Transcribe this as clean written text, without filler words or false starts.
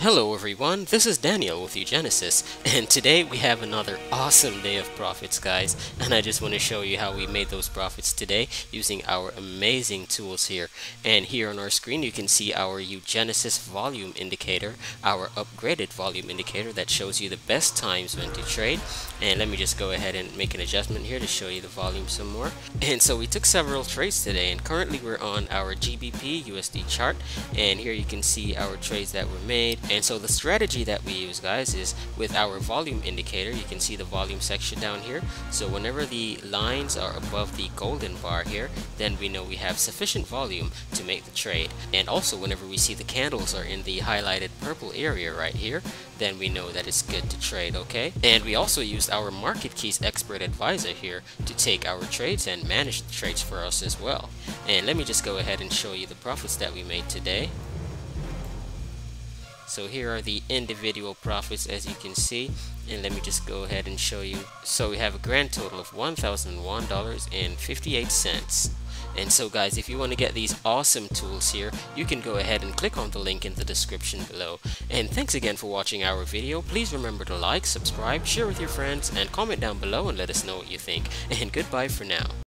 Hello everyone, this is Daniel with uGenesys, and today we have another awesome day of profits, guys, and I just want to show you how we made those profits today using our amazing tools here. And here on our screen you can see our uGenesys volume indicator, our upgraded volume indicator that shows you the best times when to trade. And let me just go ahead and make an adjustment here to show you the volume some more. And so we took several trades today, and currently we're on our GBP USD chart, and here you can see our trades that were made. And so the strategy that we use, guys, is with our volume indicator. You can see the volume section down here. So whenever the lines are above the golden bar here, then we know we have sufficient volume to make the trade. And also whenever we see the candles are in the highlighted purple area right here, then we know that it's good to trade, okay? And we also used our market keys expert advisor here to take our trades and manage the trades for us as well. And let me just go ahead and show you the profits that we made today. So here are the individual profits, as you can see, and let me just go ahead and show you. So we have a grand total of $1,001.58. And so guys, if you want to get these awesome tools here, you can go ahead and click on the link in the description below. And thanks again for watching our video. Please remember to like, subscribe, share with your friends, and comment down below and let us know what you think. And goodbye for now.